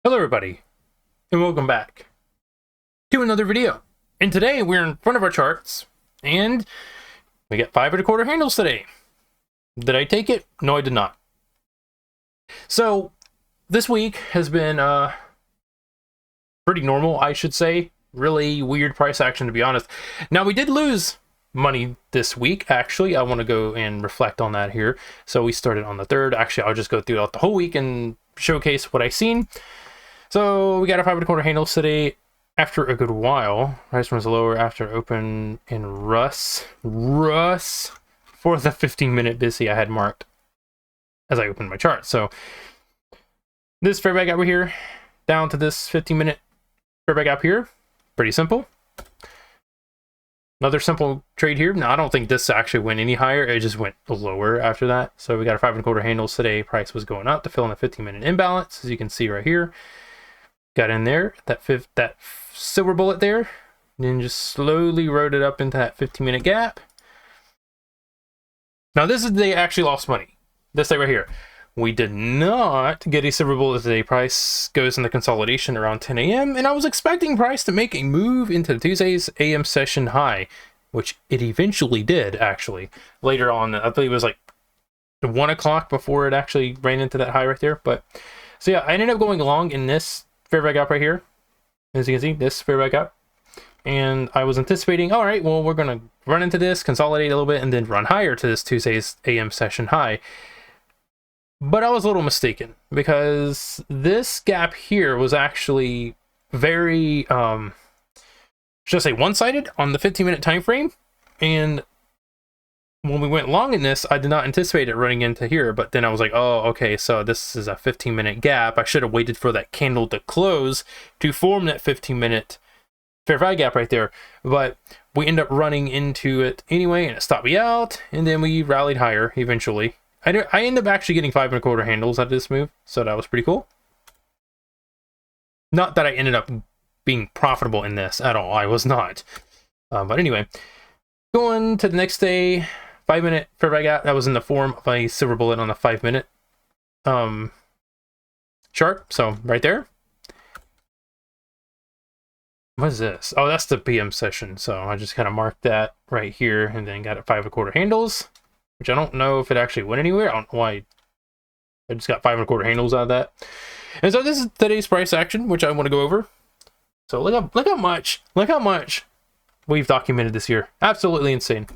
Hello everybody, and welcome back to another video. And today we're in front of our charts, and we got 5 1/4 handles today. Did I take it? No, I did not. So this week has been pretty normal, I should say. Really weird price action, to be honest. Now, we did lose money this week, actually. I want to go and reflect on that here. So we started on the 3rd. Actually, I'll just go throughout the whole week and showcase what I've seen. So we got a 5 1/4 handles today after a good while. Price runs lower after open in Russ for the 15-minute busy I had marked as I opened my chart. So this fair value gap right here down to this 15-minute fair value gap here. Pretty simple. Another simple trade here. Now, I don't think this actually went any higher. It just went lower after that. So we got a 5 1/4 handles today. Price was going up to fill in the 15-minute imbalance, as you can see right here. Got in there, that silver bullet there, and then just slowly rode it up into that 15-minute gap. Now, this is they actually lost money. This day right here. We did not get a silver bullet today. Price goes into consolidation around 10 a.m. and I was expecting price to make a move into Tuesday's AM session high, which it eventually did, actually. Later on, I believe it was like 1 o'clock before it actually ran into that high right there. But so yeah, I ended up going long in this fair value gap right here. As you can see, this fair value gap. And I was anticipating, all right, well, we're going to run into this, consolidate a little bit, and then run higher to this Tuesday's AM session high. But I was a little mistaken, because this gap here was actually very, should I say, one-sided on the 15-minute time frame. And when we went long in this, I did not anticipate it running into here. But then I was like, oh, okay, so this is a 15-minute gap. I should have waited for that candle to close to form that 15-minute fair value gap right there. But we end up running into it anyway, and it stopped me out. And then we rallied higher eventually. I ended up actually getting 5 1/4 handles out of this move, so that was pretty cool. Not that I ended up being profitable in this at all. I was not. But anyway, going to the next day, 5-minute fair value gap. That was in the form of a silver bullet on the 5-minute chart. So right there. What is this? Oh, that's the PM session. So I just kind of marked that right here and then got it 5 1/4 handles, which I don't know if it actually went anywhere. I don't know why. I just got 5 1/4 handles out of that. And so this is today's price action, which I want to go over. So look how much we've documented this year. Absolutely insane.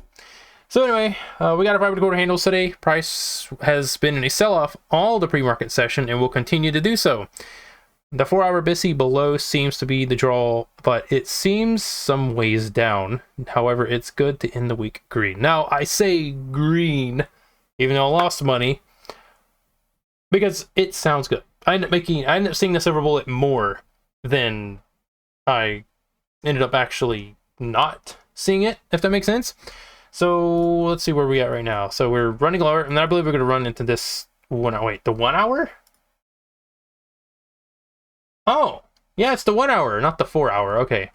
So anyway, we got a 5 1/4 handles today. Price has been in a sell-off all the pre-market session and will continue to do so. The 4-hour busy below seems to be the draw, but it seems some ways down. However, it's good to end the week green. Now, I say green, even though I lost money, because it sounds good. I ended up seeing the silver bullet more than I ended up actually not seeing it, if that makes sense. So let's see where we at right now. So we're running lower, and I believe we're going to run into this the 1 hour? Oh, yeah, it's the 1 hour, not the 4 hour. Okay,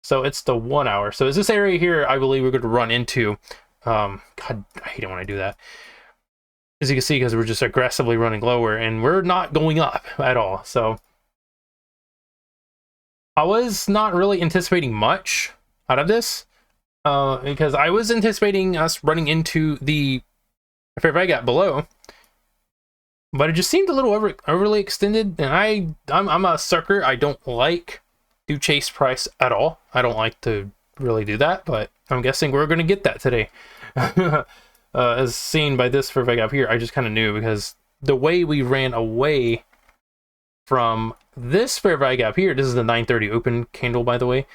so it's the 1 hour. So is this area here, I believe we're going to run into. God, I hate it when I do that. As you can see, because we're just aggressively running lower, and we're not going up at all. So I was not really anticipating much out of this, because I was anticipating us running into the fair value gap below. But it just seemed a little overly extended, and I'm a sucker. I don't like to chase price at all. I don't like to really do that, but I'm guessing we're going to get that today. As seen by this fair value gap here, I just kind of knew, because the way we ran away from this fair value gap here, this is the 9:30 open candle, by the way.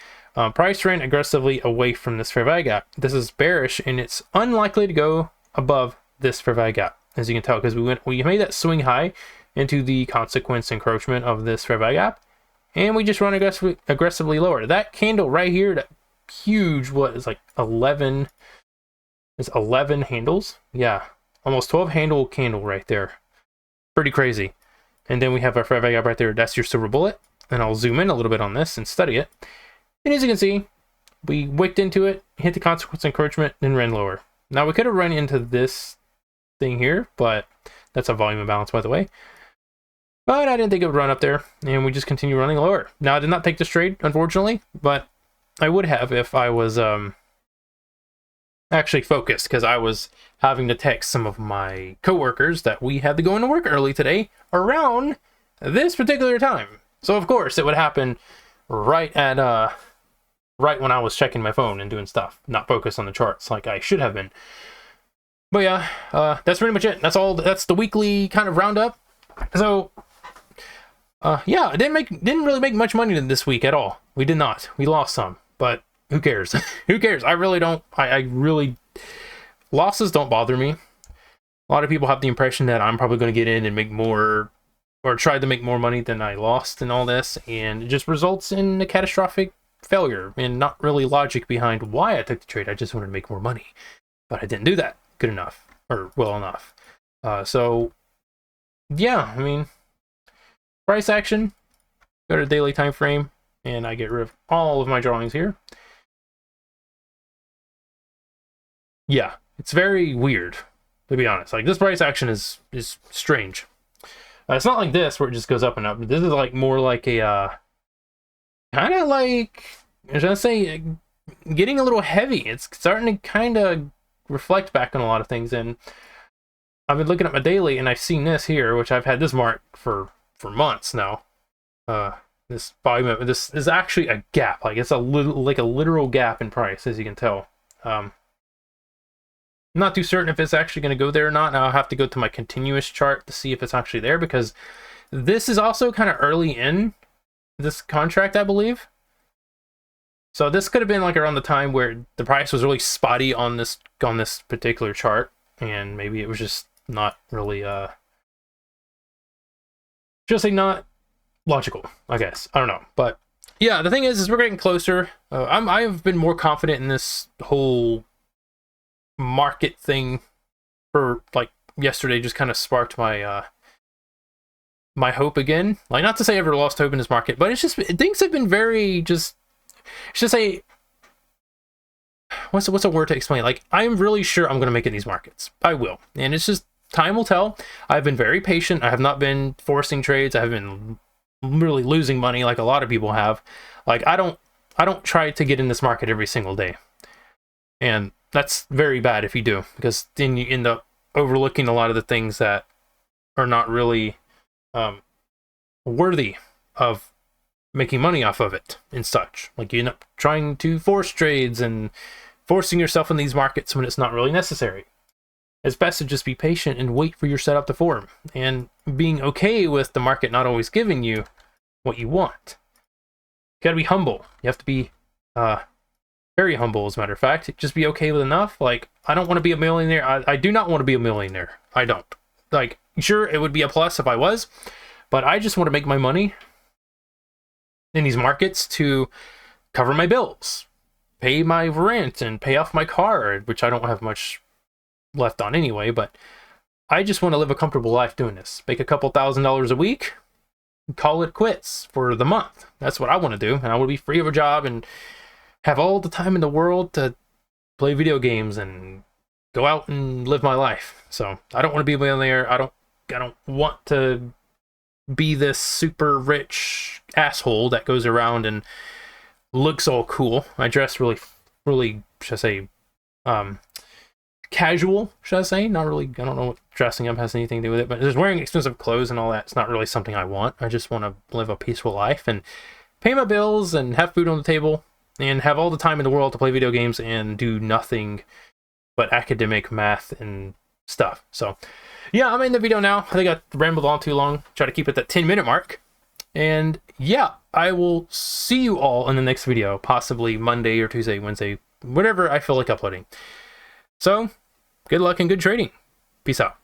Price ran aggressively away from this fair value gap. This is bearish, and it's unlikely to go above this fair value gap, as you can tell, because we made that swing high into the consequence encroachment of this fair value gap, and we just run aggressively lower. That candle right here, that huge, what is like 11? It's 11 handles. Yeah, almost 12 handle candle right there. Pretty crazy. And then we have our fair value gap right there. That's your silver bullet. And I'll zoom in a little bit on this and study it. And as you can see, we wicked into it, hit the consequence encroachment, then ran lower. Now we could have run into this thing here, but that's a volume imbalance, by the way. But I didn't think it would run up there, and we just continue running lower. Now, I did not take this trade, unfortunately, but I would have if I was actually focused, because I was having to text some of my coworkers that we had to go into work early today around this particular time. So, of course, it would happen right when I was checking my phone and doing stuff, not focused on the charts like I should have been. But yeah, that's pretty much it. That's all. That's the weekly kind of roundup. So, yeah, I didn't really make much money this week at all. We did not. We lost some, but who cares? Who cares? I really don't. I really, losses don't bother me. A lot of people have the impression that I'm probably going to get in and make more, or try to make more money than I lost and all this, and it just results in a catastrophic failure and not really logic behind why I took the trade. I just wanted to make more money, but I didn't do that good enough or well enough. So yeah, I mean, price action, go to daily time frame, and I get rid of all of my drawings here. Yeah, it's very weird, to be honest. Like, this price action is strange. It's not like this where it just goes up and up. This is like more like a kind of like, should I say, getting a little heavy. It's starting to kind of reflect back on a lot of things. And I've been looking at my daily, and I've seen this here, which I've had this mark for months now. This volume, this is actually a gap. Like, it's a literal gap in price, as you can tell. I'm not too certain if it's actually going to go there or not. Now I'll have to go to my continuous chart to see if it's actually there, because this is also kind of early in this contract, I believe. So this could have been like around the time where the price was really spotty on this particular chart, and maybe it was just not really just like not logical, I guess. I don't know, but yeah, the thing is we're getting closer. I've been more confident in this whole market thing for like yesterday. Just kind of sparked my my hope again. Like, not to say I ever lost hope in this market, but it's just things have been very just. It's just a what's a word to explain? Like, I'm really sure I'm going to make it in these markets. I will, and it's just time will tell. I've been very patient. I have not been forcing trades. I have been really losing money like a lot of people have. Like, I don't try to get in this market every single day, and that's very bad if you do, because then you end up overlooking a lot of the things that are not really worthy of making money off of it and such. Like, you end up trying to force trades and forcing yourself in these markets when it's not really necessary. It's best to just be patient and wait for your setup to form, and being okay with the market not always giving you what you want. You gotta be humble. You have to be very humble, as a matter of fact. Just be okay with enough. Like, I don't want to be a millionaire. I do not want to be a millionaire. I don't. Like, sure, it would be a plus if I was, but I just want to make my money in these markets to cover my bills, pay my rent, and pay off my car, which I don't have much left on anyway, but I just want to live a comfortable life doing this. Make a couple $1,000s a week, call it quits for the month. That's what I want to do, and I want to be free of a job and have all the time in the world to play video games and go out and live my life. So I don't want to be a millionaire. I don't want to be this super rich asshole that goes around and looks all cool. I dress really, should I say, casual, should I say? Not really, I don't know what dressing up has anything to do with it, but just wearing expensive clothes and all that, it's not really something I want. I just want to live a peaceful life and pay my bills and have food on the table and have all the time in the world to play video games and do nothing but academic math and stuff. So yeah, I'm in the video now. I think I rambled on too long. Try to keep it that 10-minute mark. And yeah, I will see you all in the next video, possibly Monday or Tuesday, Wednesday, whatever I feel like uploading. So good luck and good trading. Peace out.